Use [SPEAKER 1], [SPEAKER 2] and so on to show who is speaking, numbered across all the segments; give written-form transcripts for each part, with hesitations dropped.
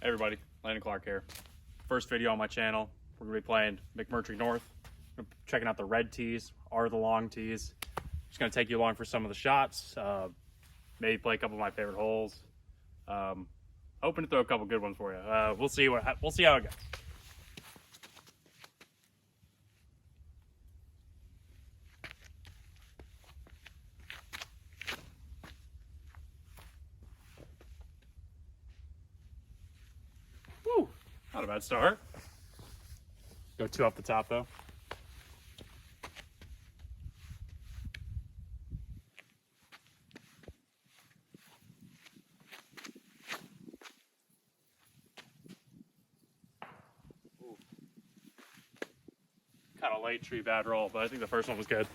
[SPEAKER 1] Hey everybody, Landon Clark here. First video on my channel. We're going to be playing McMurtry North. Checking out the red tees, or the long tees. Just going to take you along for some of the shots. Maybe play a couple of my favorite holes. Hoping to throw a couple good ones for you. We'll see how it goes. Woo! Not a bad start. Go 2 up the top though. Kind of late tree bad roll, but I think the first one was good.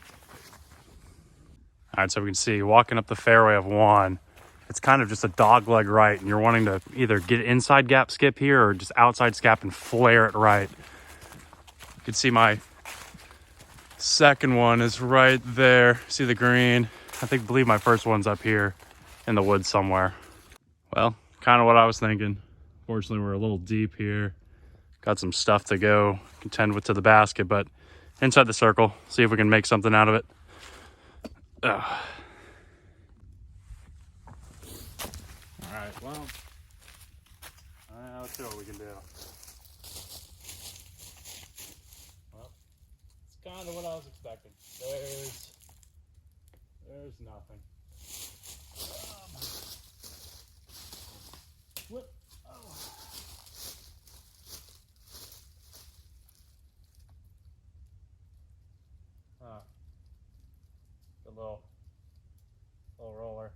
[SPEAKER 1] All right, so we can see walking up the fairway of 1, it's kind of just a dog leg right, and you're wanting to either get inside gap skip here or just outside scap and flare it right. You can see my second one is right there. See the green? I believe my first one's up here in the woods somewhere. Well, kind of what I was thinking. Fortunately, we're a little deep here. Got some stuff to go contend with to the basket, but inside the circle, see if we can make something out of it. All right, well, let's see what we can do. Well, it's kind of what I was expecting. There's nothing. What? Oh. Good little roller.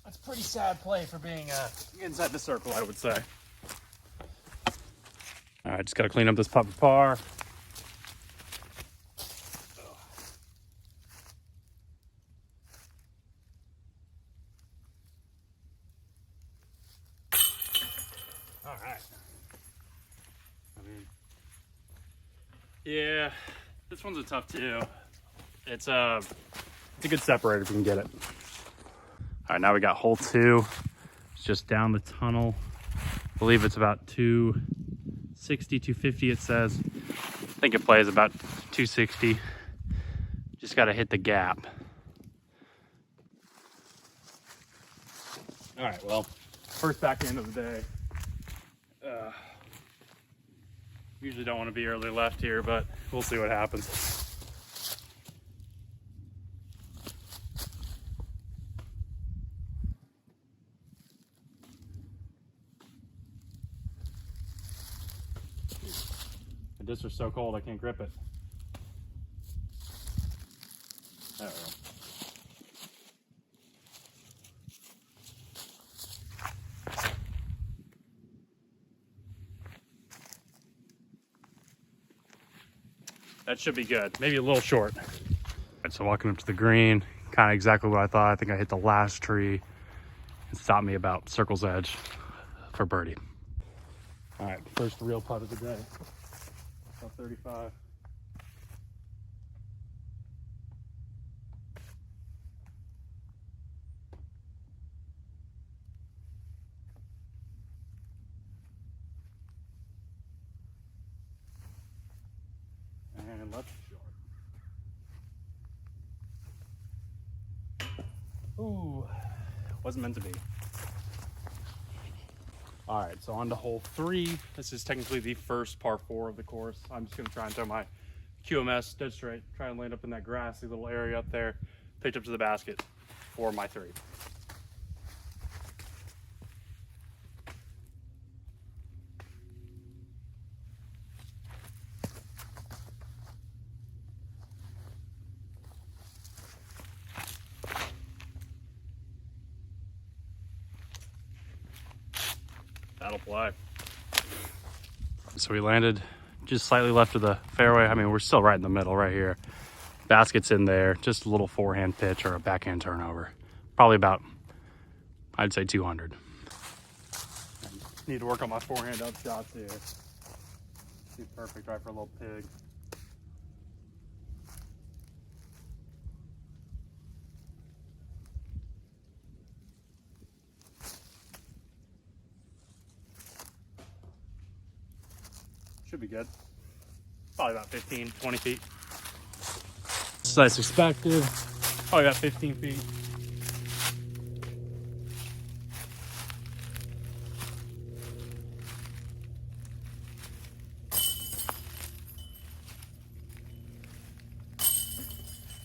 [SPEAKER 1] That's pretty sad play for being inside the circle, I would say. All right, just gotta clean up this putt par. All right. Yeah, this one's a tough 2. It's a good separator if you can get it. All right, now we got hole 2. It's just down the tunnel. I believe it's about 260, 250 it says. I think it plays about 260. Just got to hit the gap. All right, well, first backhand of the day. Usually don't want to be early left here, but we'll see what happens. The discs are so cold I can't grip it. There we go. That should be good. Maybe a little short. All right, so walking up to the green, kind of exactly what I thought. I think I hit the last tree. It stopped me about circle's edge for birdie. All right, first real putt of the day. About 35. And left short. Ooh, wasn't meant to be. All right, so on to hole 3. This is technically the first par 4 of the course. I'm just gonna try and throw my QMS dead straight, try and land up in that grassy little area up there, pitch up to the basket for my 3. That'll fly. So we landed just slightly left of the fairway. I mean, we're still right in the middle right here. Basket's in there, just a little forehand pitch or a backhand turnover. Probably about, I'd say 200. Need to work on my forehand up shots here. Be perfect right for a little pig. should be good. Probably about 15, 20 feet. As I expected, probably about 15 feet.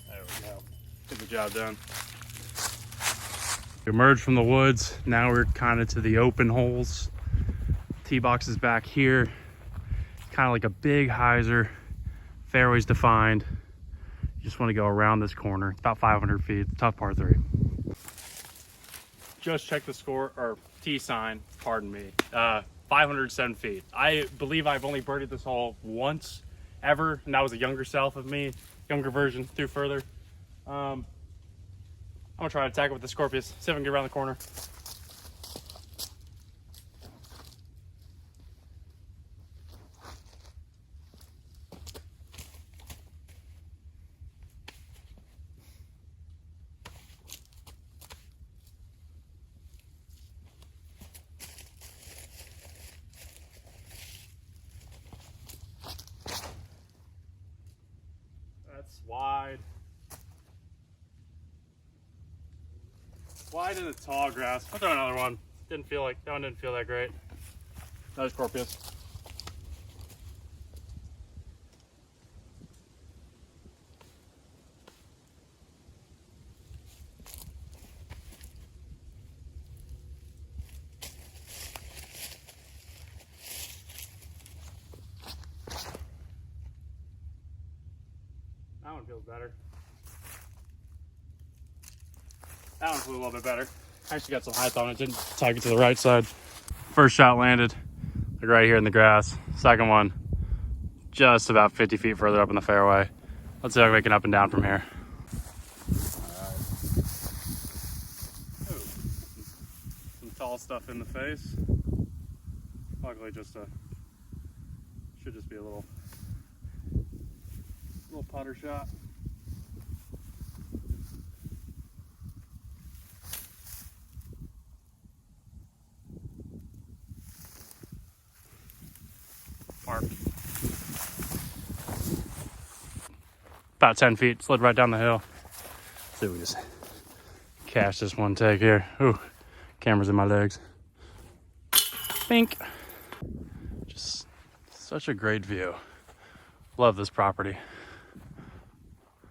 [SPEAKER 1] There we go. Get the job done. We emerged from the woods. Now we're kind of to the open holes. Tee box is back here. Kind of like a big hyzer. Fairways defined. You just want to go around this corner. It's about 500 feet. Tough par 3. Just check the score, or tee sign, pardon me. 507 feet. I believe I've only birdied this hole once ever, and that was a younger self of me, younger version, through further. I'm gonna try to attack it with the Scorpius, see if I can get around the corner. That's wide. Wide in the tall grass. I'll throw another one. That one didn't feel that great. Another Scorpius. That one feels better. That one flew a little bit better. I actually got some height on it, didn't take it to the right side. First shot landed like right here in the grass. Second one, just about 50 feet further up in the fairway. Let's see if I can make it up and down from here. All right. Ooh, some tall stuff in the face. Luckily should just be a little putter shot. Mark. About 10 feet, slid right down the hill. Let's see if we just cash this one take here. Ooh, camera's in my legs. Bink. Just such a great view. Love this property.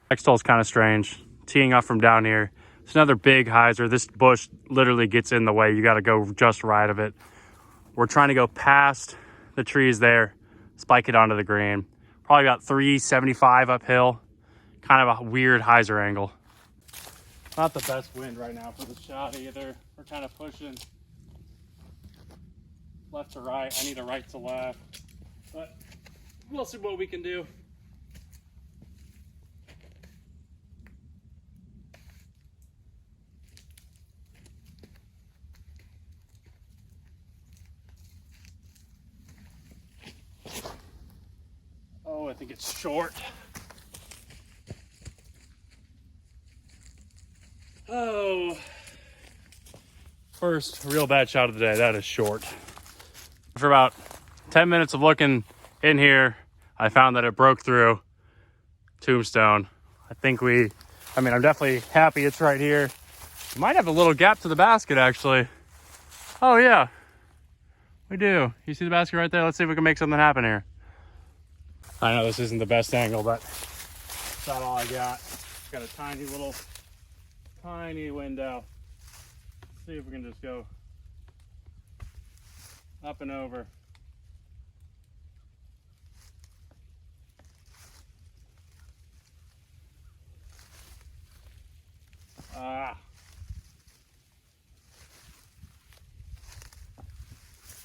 [SPEAKER 1] Next hole's kind of strange. Teeing off from down here. It's another big hyzer. This bush literally gets in the way. You got to go just right of it. We're trying to go past the trees there, spike it onto the green. Probably about 375 uphill. Kind of a weird hyzer angle. Not the best wind right now for the shot either. We're kind of pushing left to right. I need a right to left, but we'll see what we can do. Oh, I think it's short. Oh, first real bad shot of the day. That is short. For about 10 minutes of looking in here, I found that it broke through tombstone. I'm definitely happy it's right here. It might have a little gap to the basket, actually. Oh, yeah, we do. You see the basket right there? Let's see if we can make something happen here. I know this isn't the best angle, but that's not all I got. Got a tiny window. Let's see if we can just go up and over.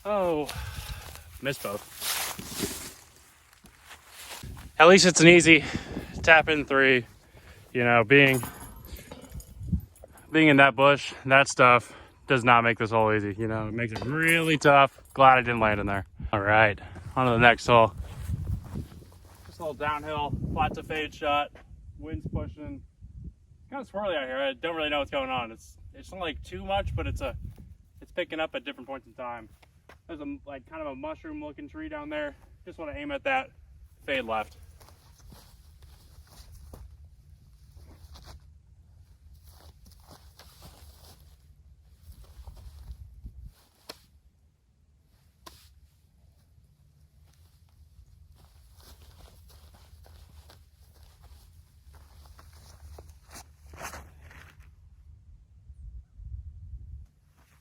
[SPEAKER 1] Oh, missed both. At least it's an easy tap in 3. You know, being in that bush, that stuff does not make this hole easy. You know, it makes it really tough. Glad I didn't land in there. All right, on to the next hole. Just a little downhill, flat to fade shot. Wind's pushing. Kind of swirly out here. I don't really know what's going on. It's not like too much, but it's picking up at different points in time. There's kind of a mushroom looking tree down there. Just want to aim at that fade left.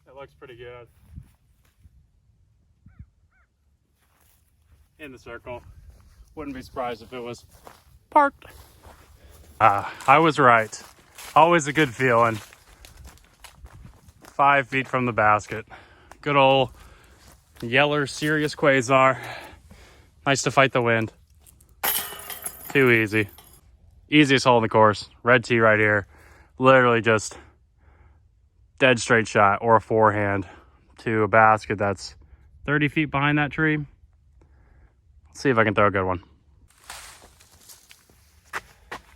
[SPEAKER 1] That looks pretty good. In the circle. Wouldn't be surprised if it was parked. I was right. Always a good feeling. 5 feet from the basket. Good old Yeller Sirius Quasar. Nice to fight the wind. Too easy. Easiest hole in the course. Red tee right here. Literally just dead straight shot or a forehand to a basket that's 30 feet behind that tree. Let's see if I can throw a good one.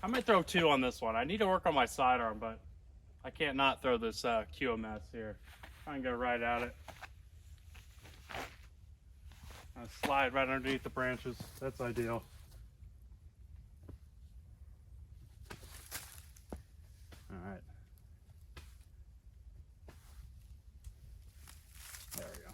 [SPEAKER 1] I might throw 2 on this one. I need to work on my sidearm, but I can't not throw this QMS here. Try and go right at it. Slide right underneath the branches. That's ideal. All right. There we go.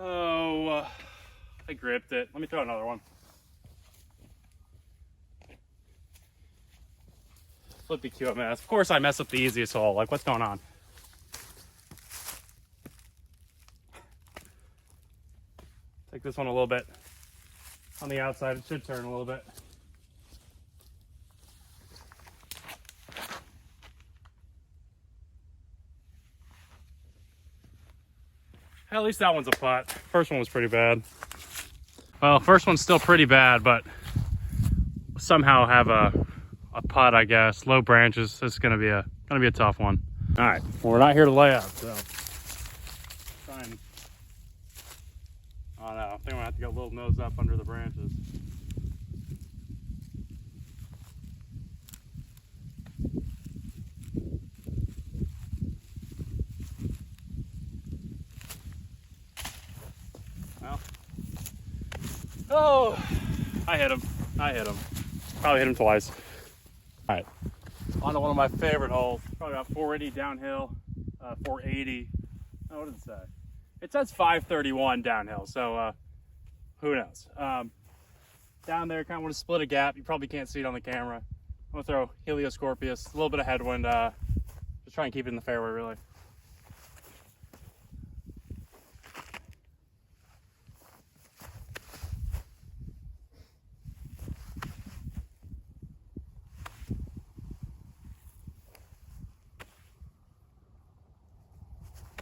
[SPEAKER 1] Oh, I gripped it. Let me throw another one. Flippy QMS. Of course I mess up the easiest hole. Like, what's going on? Take this one a little bit on the outside. It should turn a little bit. At least that one's a putt. First one was pretty bad. Well, first one's still pretty bad, but somehow have a putt, I guess. Low branches. This is gonna be a tough one. All right. Well, we're not here to lay up, so try and. Oh no, I think I'm gonna have to go a little nose up under the branches. Well, oh, I hit him. Probably hit him twice. All right, on to one of my favorite holes. Probably about 480 downhill, 480. Oh, what does it say? It says 531 downhill, so who knows? Down there, kind of want to split a gap. You probably can't see it on the camera. I'm gonna throw Helioscorpius, a little bit of headwind. Just try and keep it in the fairway, really.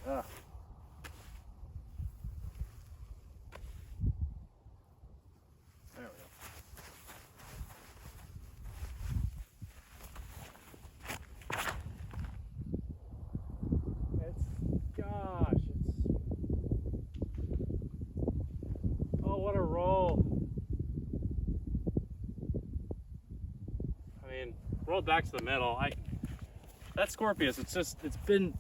[SPEAKER 1] There we go. Oh, what a roll. I mean, rolled back to the middle. That Scorpius, it's been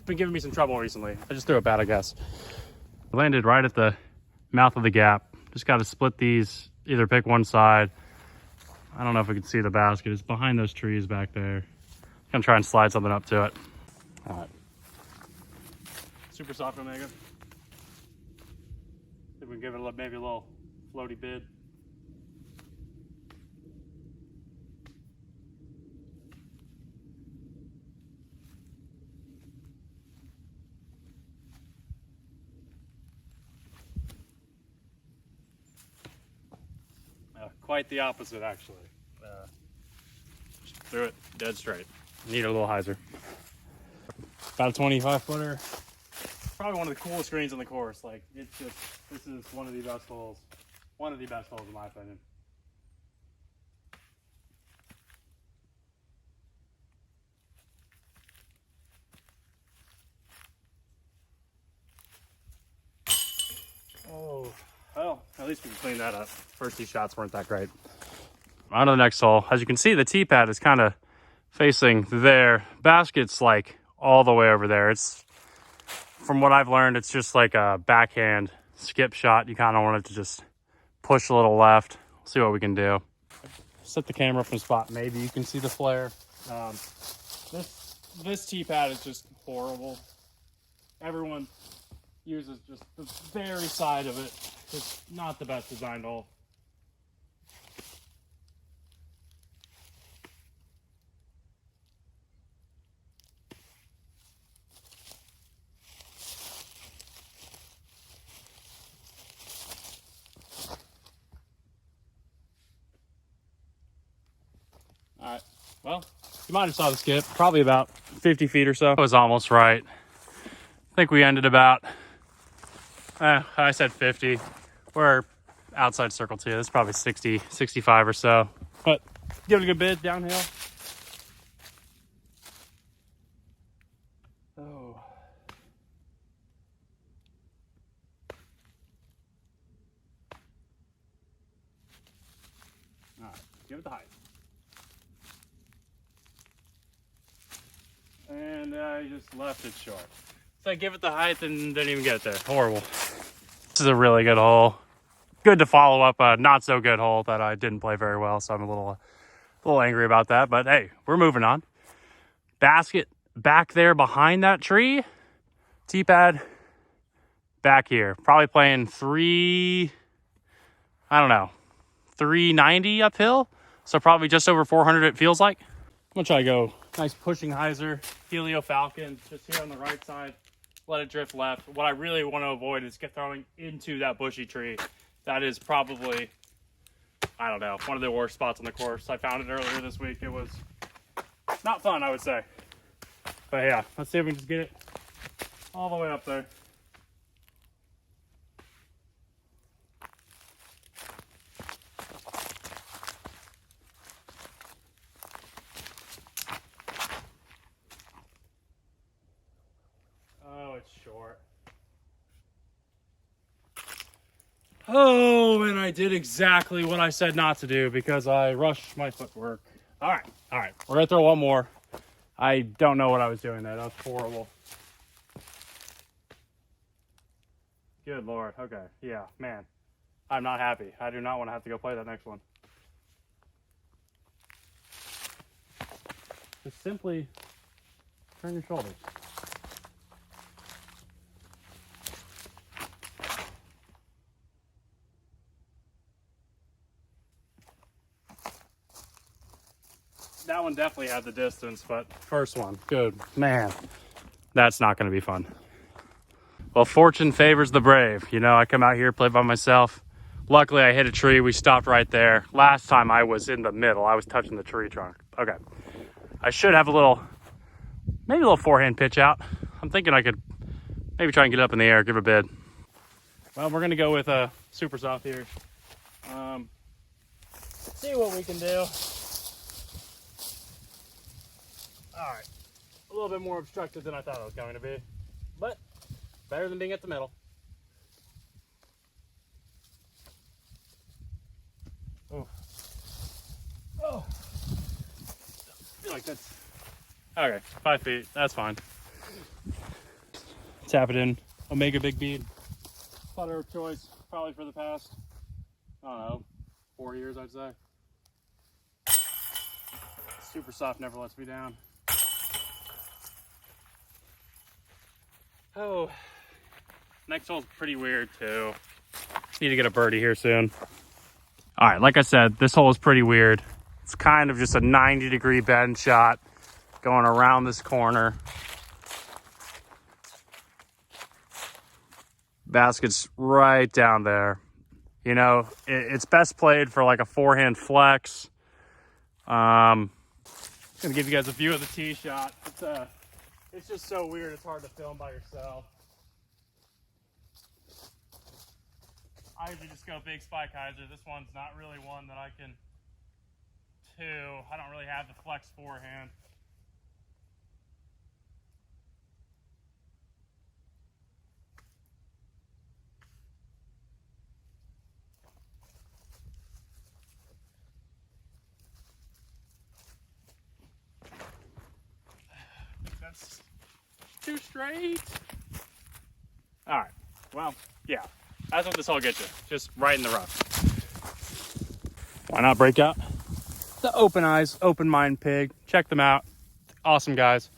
[SPEAKER 1] giving me some trouble recently. I just threw it bad, I guess. I landed right at the mouth of the gap. Just got to split these, either pick one side. I don't know if we can see the basket. It's behind those trees back there. Gonna try and slide something up to it. All right. Super soft Omega. See if we can give it maybe a little floaty bid. Quite the opposite, actually. Just threw it dead straight. Need a little hyzer. About a 25 footer. Probably one of the coolest greens on the course. Like, it's just, this is one of the best holes. One of the best holes in my opinion. Oh, well, at least we can clean that up. First 2 shots weren't that great. On to the next hole. As you can see, the tee pad is kind of facing there. Basket's like all the way over there. It's, from what I've learned, it's just like a backhand skip shot. You kind of want it to just push a little left. See what we can do. Set the camera up in a spot. Maybe you can see the flare. This tee pad is just horrible. Everyone uses just the very side of it. It's not the best designed hole. All right, well, you might have saw the skip, probably about 50 feet or so. I was almost right. I think we ended about, I said 50. We're outside circle two. That's probably 60, 65 or so. But give it a good bid downhill. Oh. All right, give it the height. And I just left it short. So I give it the height and didn't even get it there. Horrible. This is a really good hole. Good to follow up a not so good hole that I didn't play very well. So I'm a little angry about that. But hey, we're moving on. Basket back there behind that tree. Tee pad back here. Probably playing 390 uphill. So probably just over 400 it feels like. I'm gonna try to go nice pushing hyzer, Helio Falcon, just here on the right side. Let it drift left. What I really want to avoid is get throwing into that bushy tree. That is probably, I don't know, one of the worst spots on the course. I found it earlier this week. It was not fun, I would say. But yeah, let's see if we can just get it all the way up there. Oh, it's short. Oh, and I did exactly what I said not to do because I rushed my footwork. All right. We're going to throw one more. I don't know what I was doing there. That was horrible. Good Lord. Okay. Yeah, man. I'm not happy. I do not want to have to go play that next one. Just simply turn your shoulders. That one definitely had the distance, but first one, good. Man, that's not going to be fun. Well, fortune favors the brave. You know, I come out here, play by myself. Luckily, I hit a tree. We stopped right there. Last time I was in the middle. I was touching the tree trunk. Okay. I should have maybe a little forehand pitch out. I'm thinking I could maybe try and get it up in the air, give it a bid. Well, we're going to go with a super soft here. See what we can do. All right, a little bit more obstructed than I thought it was going to be, but better than being at the middle. Oh, I feel like that's okay. 5 feet, that's fine. Tap it in. Omega Big Bead. Putter of choice, probably for the past, I don't know, 4 years, I'd say. Super soft never lets me down. Oh, next hole's pretty weird too. Need to get a birdie here soon. All right, like I said, this hole is pretty weird. It's kind of just a 90-degree bend shot going around this corner. Basket's right down there. You know, it's best played for like a forehand flex. Gonna give you guys a view of the tee shot. It's just so weird, it's hard to film by yourself. I usually just go big spike hyzer. This one's not really one that I can do. I don't really have the flex forehand. straight. All right, well, yeah, that's what this hole gets you, just right in the rough. Why not break out the Open Eyes, Open Mind Pig? Check them out. Awesome guys.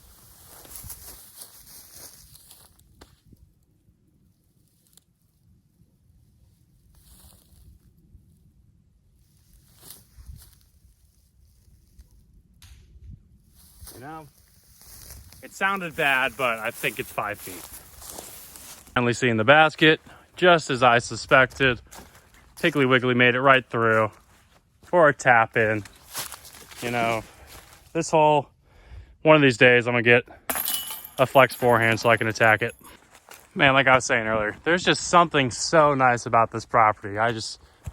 [SPEAKER 1] You know, it sounded bad, but I think it's 5 feet. Finally seeing the basket, just as I suspected. Piggly Wiggly made it right through for a tap in. You know, this hole, one of these days I'm gonna get a flex forehand so I can attack it. Man, like I was saying earlier, there's just something so nice about this property.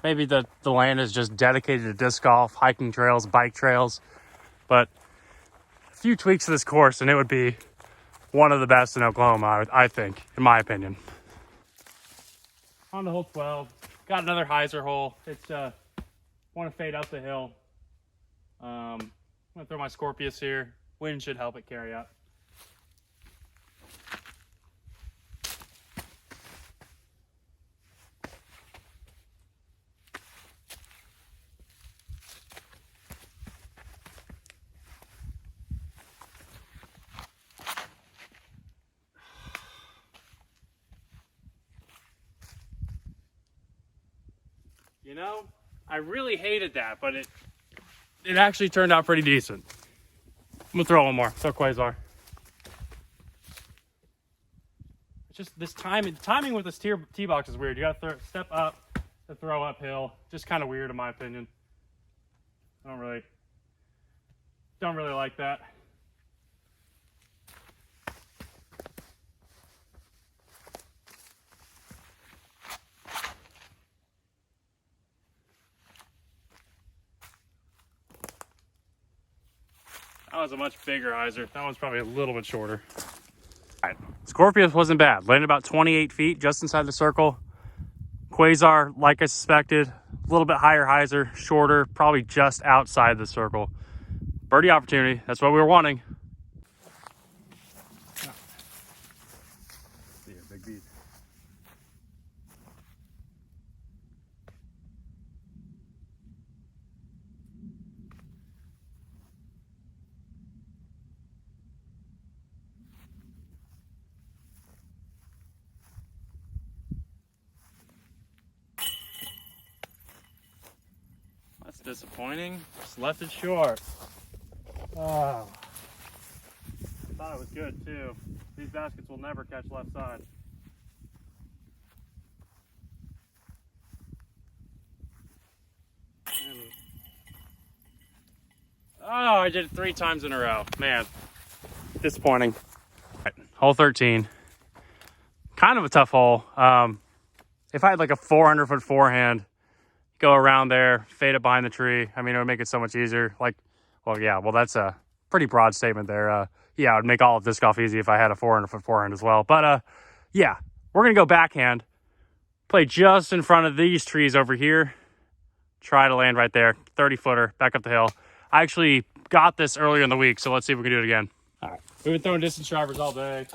[SPEAKER 1] Maybe the land is just dedicated to disc golf, hiking trails, bike trails, but a few tweaks to this course and it would be one of the best in Oklahoma, I think, in my opinion. On to hole 12, got another hyzer hole. It's want to fade up the hill. I'm gonna throw my Scorpius here. Wind should help it carry up. You know, I really hated that, but it actually turned out pretty decent. I'm gonna throw one more. Throw Quasar. It's just this timing with this tee box is weird. You gotta step up to throw uphill. Just kind of weird in my opinion. I don't really like that. That was a much bigger hyzer. That one's probably a little bit shorter. All right, Scorpius wasn't bad. Landed about 28 feet just inside the circle. Quasar, like I suspected, a little bit higher hyzer, shorter, probably just outside the circle. Birdie opportunity, that's what we were wanting. See your big beat. That's disappointing. Just left it short. Oh. I thought it was good too. These baskets will never catch left side. Oh, I did it 3 times in a row. Man, disappointing. All right, hole 13. Kind of a tough hole. If I had like a 400-foot forehand, go around there, fade it behind the tree. I mean, it would make it so much easier. Well, that's a pretty broad statement there. Yeah, it would make all of disc golf easy if I had a 400-foot forehand as well. But yeah, we're going to go backhand, play just in front of these trees over here, try to land right there, 30-footer, back up the hill. I actually got this earlier in the week, so let's see if we can do it again. All right, we've been throwing distance drivers all day.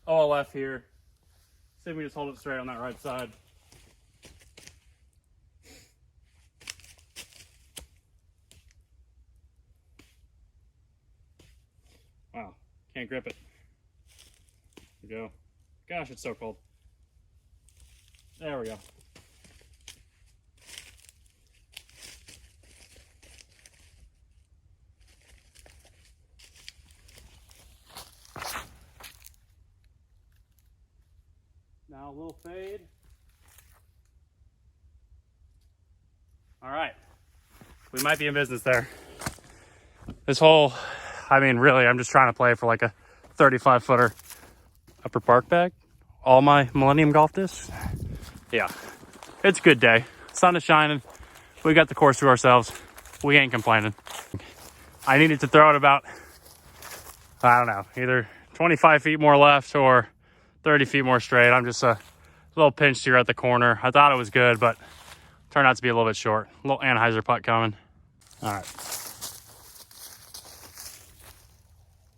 [SPEAKER 1] OLF here. See if we just hold it straight on that right side. Wow, can't grip it. There we go. Gosh, it's so cold. There we go. Now a little fade. All right, we might be in business there. This hole, I mean, really, I'm just trying to play for like a 35-footer. Upper park bag, all my Millennium golf discs. Yeah, it's a good day. Sun is shining. We got the course to ourselves. We ain't complaining. I needed to throw it about, I don't know, either 25 feet more left or 30 feet more straight. I'm just a little pinched here at the corner. I thought it was good, but turned out to be a little bit short. A little Anheuser putt coming. All right.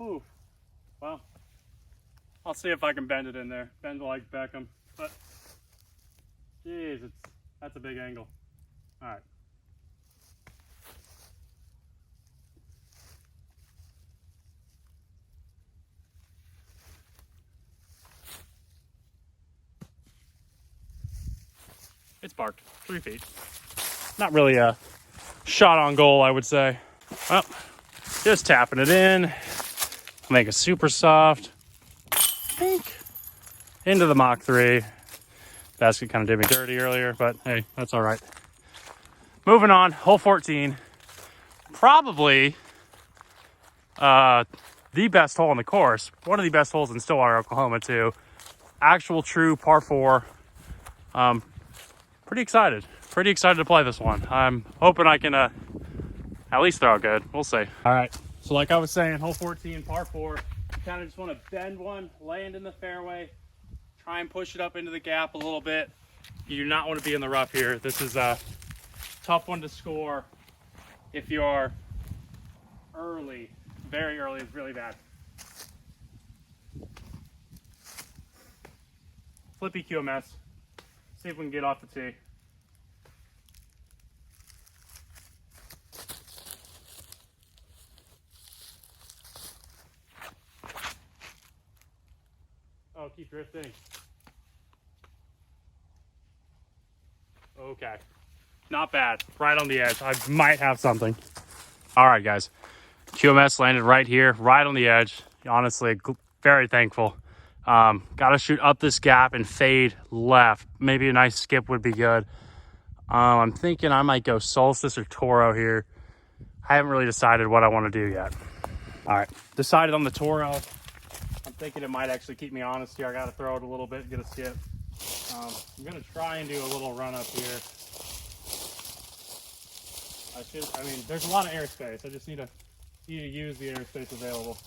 [SPEAKER 1] Ooh, well, I'll see if I can bend it in there. Bend it like Beckham. But, geez, that's a big angle. All right. It's parked 3 feet. Not really a shot on goal, I would say. Well, just tapping it in. Make it super soft. Pink. Into the Mach 3. Basket kind of did me dirty earlier, but hey, that's all right. Moving on, hole 14. Probably the best hole on the course. One of the best holes in Stillwater, Oklahoma, too. Actual true par 4. Pretty excited to play this one. I'm hoping I can at least throw it good. We'll see. All right, so like I was saying, hole 14, par 4. Kind of just want to bend one, land in the fairway, try and push it up into the gap a little bit. You do not want to be in the rough here. This is a tough one to score if you are early. Very early is really bad. Flippy QMS. See if we can get off the tee. Oh, keep drifting. Okay. Not bad. Right on the edge. I might have something. All right, guys. QMS landed right here, right on the edge. Honestly, very thankful. Got to shoot up this gap and fade left. Maybe a nice skip would be good. I'm thinking I might go Solstice or Toro here. I haven't really decided what I want to do yet. All right, decided on the Toro. I'm thinking it might actually keep me honest here. I got to throw it a little bit, get a skip. I'm going to try and do a little run up here. I mean, there's a lot of airspace. I just need to use the airspace available.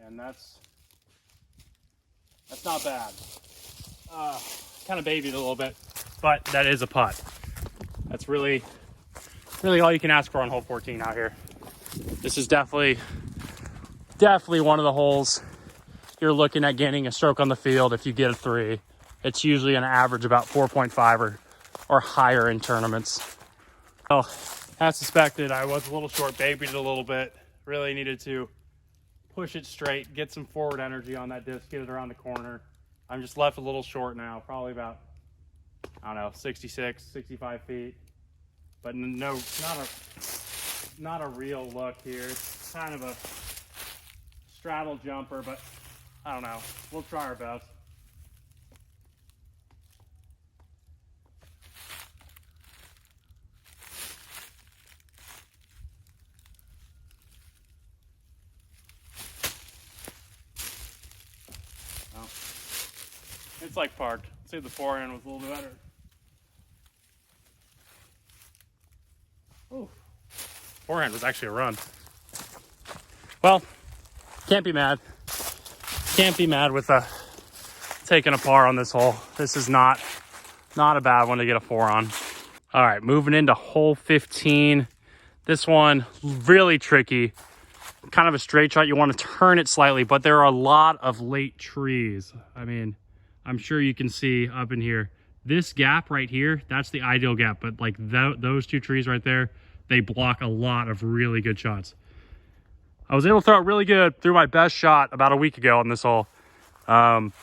[SPEAKER 1] And that's not bad. Kind of babied a little bit, but that is a putt. That's really all you can ask for on hole 14 out here. This is definitely one of the holes you're looking at getting a stroke on the field. If you get a 3, it's usually an average about 4.5 or higher in tournaments. Well, as suspected, I was a little short, babied it a little bit. Really needed to push it straight, get some forward energy on that disc, get it around the corner. I'm just left a little short now, probably about, I don't know, 66, 65 feet. But no, not a real look here. It's kind of a straddle jumper, but I don't know. We'll try our best. Oh. It's like parked. Let's see if the forehand was a little bit better. Ooh. Forehand was actually a run. Well, can't be mad. Can't be mad with taking a par on this hole. This is not a bad one to get a 4 on. All right, moving into hole 15. This one, really tricky. Kind of a straight shot. You want to turn it slightly, but there are a lot of late trees. I mean, I'm sure you can see up in here. This gap right here, that's the ideal gap. But like those 2 trees right there, they block a lot of really good shots. I was able to throw it really good, threw my best shot about a week ago on this hole. I'm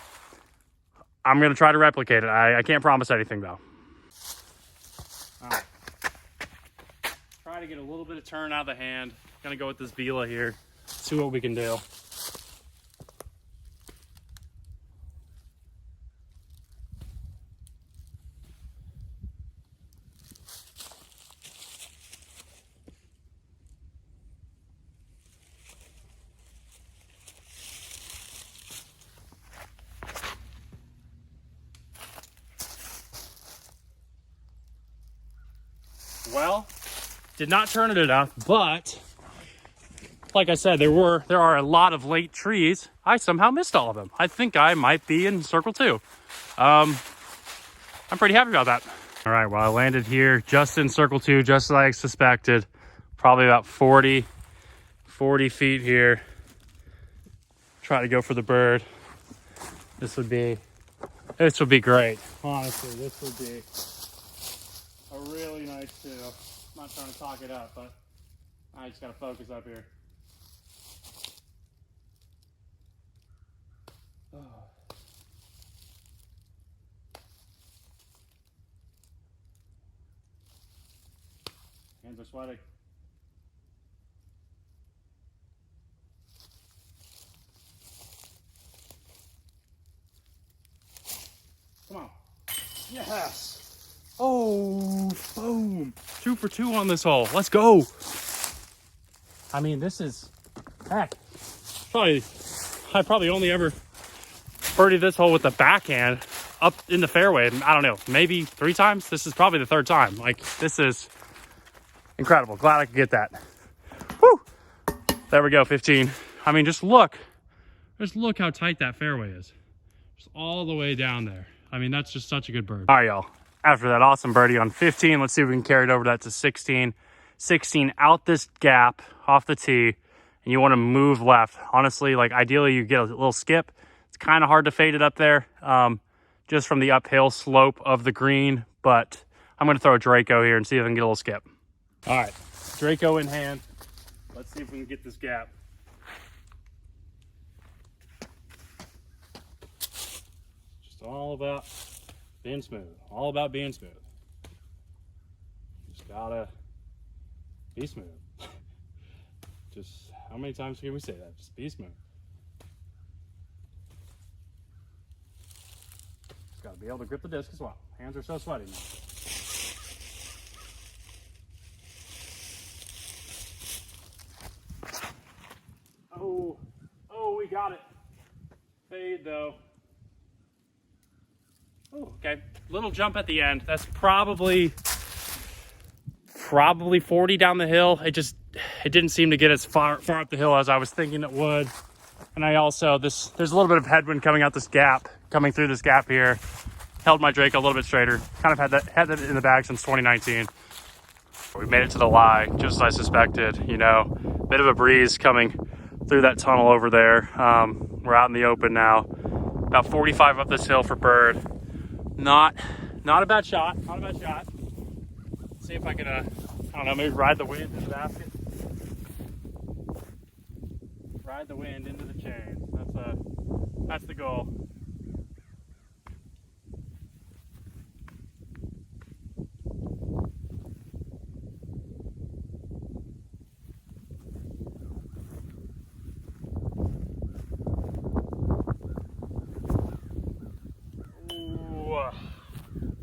[SPEAKER 1] going to try to replicate it. I can't promise anything, though. All right. Try to get a little bit of turn out of the hand. Going to go with this Vela here. See what we can do. Well, did not turn it enough, but like I said, there are a lot of late trees. I somehow missed all of them. I think I might be in circle 2. I'm pretty happy about that. All right, well, I landed here just in circle 2, just like I suspected. Probably about 40 feet here. Try to go for the bird. This would be great. Honestly, this would be a really nice 2. I'm not trying to talk it up, but I just gotta focus up here. Oh. Hands are sweating. Come on. Yes. Oh, boom. 2 for 2 on this hole. Let's go. I mean, this is, heck, I probably only ever birdied this hole with the backhand up in the fairway. I don't know, maybe 3 times. This is probably the 3rd time. Like, this is incredible. Glad I could get that. Woo! There we go, 15. I mean, just look how tight that fairway is. Just all the way down there. I mean, that's just such a good bird. All right, y'all. After that awesome birdie on 15, let's see if we can carry it over that to 16. 16 out this gap off the tee, and you want to move left. Honestly, like ideally you get a little skip. It's kind of hard to fade it up there just from the uphill slope of the green, but I'm going to throw a Draco here and see if I can get a little skip. All right, Draco in hand. Let's see if we can get this gap. Just all about being smooth. All about being smooth. Just gotta be smooth. Just how many times can we say that? Just be smooth. Just gotta be able to grip the disc as well. Hands are so sweaty now. Oh, we got it. Fade though. Oh, okay. Little jump at the end. That's probably 40 down the hill. It didn't seem to get as far up the hill as I was thinking it would. And I also, there's a little bit of headwind coming through this gap here. Held my Drake a little bit straighter. Kind of had that in the bag since 2019. We made it to the lie, just as I suspected. You know, bit of a breeze coming through that tunnel over there. We're out in the open now. About 45 up this hill for bird. Not a bad shot. Not a bad shot. See if I can, I don't know, maybe ride the wind into the basket. Ride the wind into the chain. That's the goal.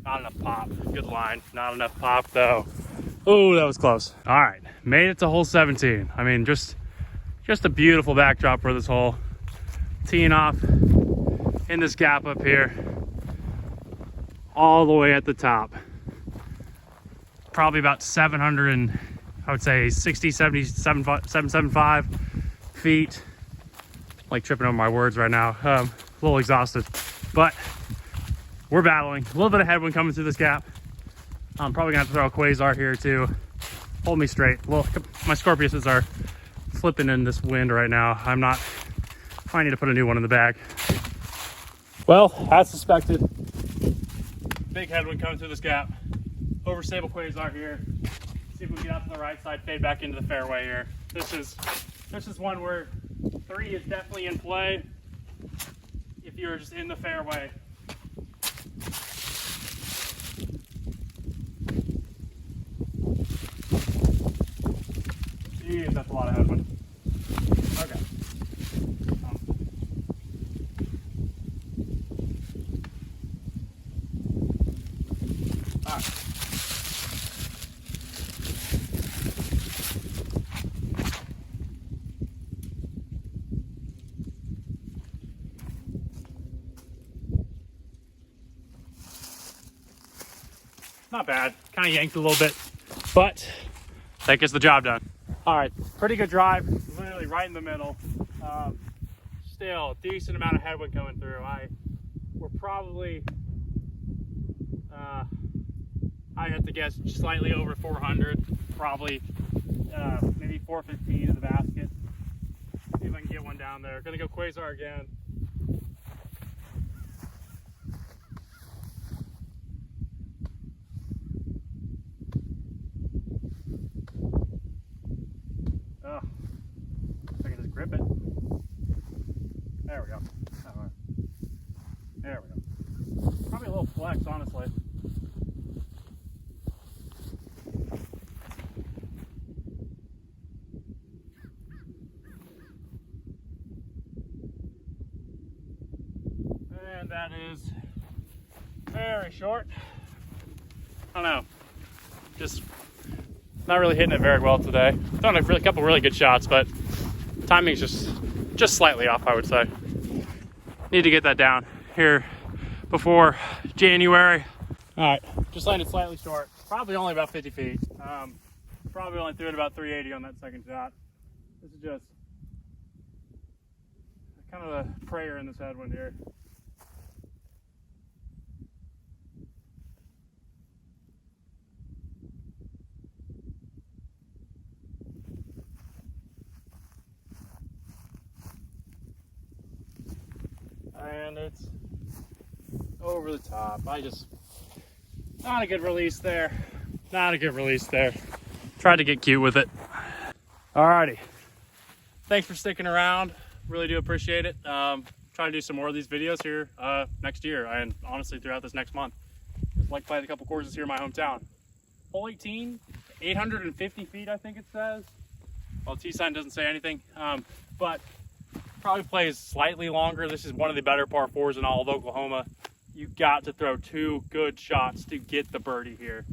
[SPEAKER 1] Not enough pop. Good line. Not enough pop though. Oh, that was close. All right, made it to hole 17. I mean, just a beautiful backdrop for this hole. Teeing off in this gap up here, all the way at the top. Probably about 700 and I would say 60, 70, 775 feet. Like tripping over my words right now. A little exhausted, but we're battling. A little bit of headwind coming through this gap. I'm probably gonna have to throw a quasar here to hold me straight. Well, my Scorpiuses are flipping in this wind right now. I need to put a new one in the bag. Well, as suspected, big headwind coming through this gap. Overstable quasar here. See if we can get out to the right side, fade back into the fairway here. This is one where 3 is definitely in play if you're just in the fairway. Jeez, that's a lot of headwind. Okay. All right. Not bad. Kind of yanked a little bit, but that gets the job done. All right, pretty good drive, literally right in the middle. Still, decent amount of headwind coming through. We're probably I have to guess slightly over 400, probably maybe 415 in the basket. See if I can get one down there. Gonna go Quasar again. Oh, if I can just grip it. There we go. There we go. Probably a little flex, honestly. And that is very short. I don't know. Just not really hitting it very well today. Done a couple really good shots, but timing's just slightly off, I would say. Need to get that down here before January. All right, just landed slightly short. Probably only about 50 feet. Probably only threw it about 380 on that second shot. This is just kind of a prayer in this headwind here. And it's over the top. Not a good release there. Not a good release there. Tried to get cute with it. Alrighty. Thanks for sticking around. Really do appreciate it. Try to do some more of these videos here next year, and honestly throughout this next month. Just like playing a couple courses here in my hometown. Hole 18, 850 feet I think it says. Well, T-sign doesn't say anything, but probably plays slightly longer. This is one of the better par fours in all of Oklahoma. You've got to throw 2 good shots to get the birdie here.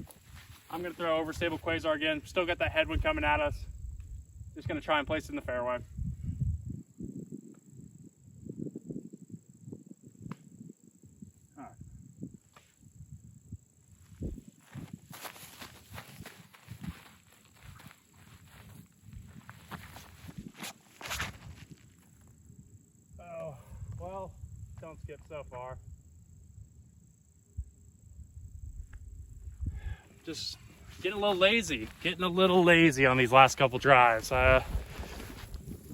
[SPEAKER 1] I'm going to throw over Stable Quasar again. Still got that headwind coming at us. Just going to try and place it in the fairway. All right. Oh, well, don't skip so far. Just getting a little lazy on these last couple drives. I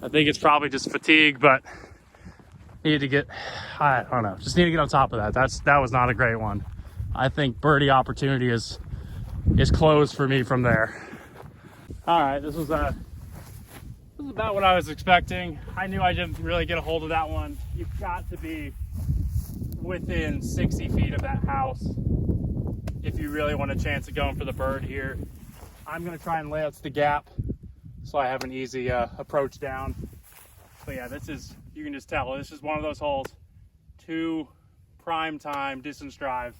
[SPEAKER 1] think it's probably just fatigue, but need to get, I don't know, just need to get on top of that. That was not a great one. I think birdie opportunity is closed for me from there. All right, this was about what I was expecting. I knew I didn't really get a hold of that one. You've got to be within 60 feet of that house if you really want a chance of going for the bird here. I'm gonna try and lay out the gap so I have an easy approach down. But yeah, you can just tell, this is one of those holes, 2 prime time distance drives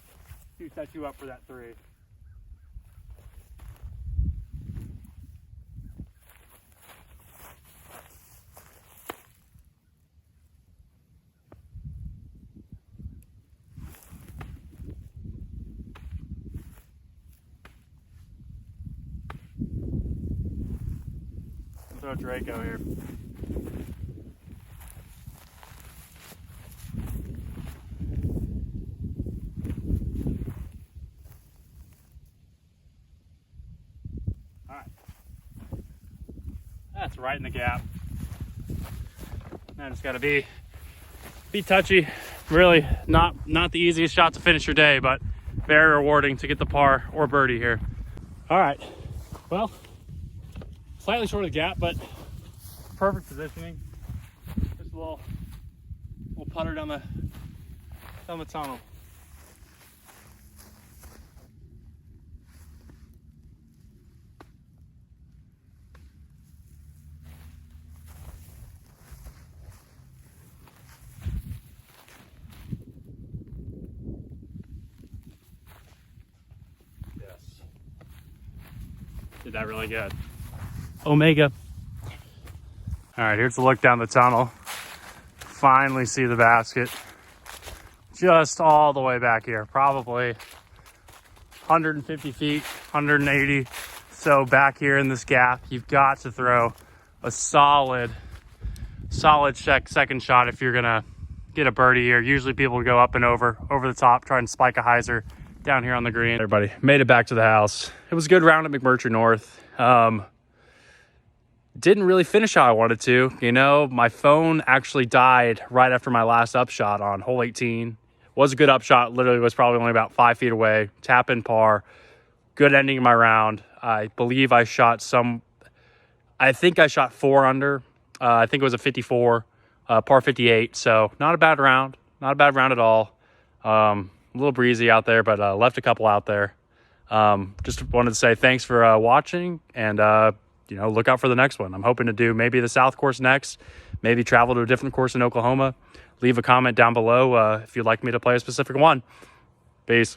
[SPEAKER 1] to set you up for that 3. Throw Draco here. All right. That's right in the gap. Now just got to be touchy. Really not the easiest shot to finish your day, but very rewarding to get the par or birdie here. All right. Well, slightly short of the gap, but perfect positioning. Just a little putter down the tunnel. Yes. Did that really good. Omega. All right, here's a look down the tunnel. Finally see the basket. Just all the way back here, probably 150 feet, 180. So back here in this gap, you've got to throw a solid second shot if you're gonna get a birdie here. Usually people go up and over the top, try and spike a hyzer. down here on the green. Everybody made it back to the house. It was a good round at McMurtry North. Didn't really finish how I wanted to. You know, my phone actually died right after my last upshot on hole 18. Was a good upshot. Literally was probably only about 5 feet away. Tap in par. Good ending of my round. I believe I shot I think I shot 4 under. I think it was a 54, par 58. So not a bad round. Not a bad round at all. A little breezy out there, but left a couple out there. Just wanted to say thanks for watching, and you know, look out for the next one. I'm hoping to do maybe the South course next, maybe travel to a different course in Oklahoma. Leave a comment down below if you'd like me to play a specific one. Peace.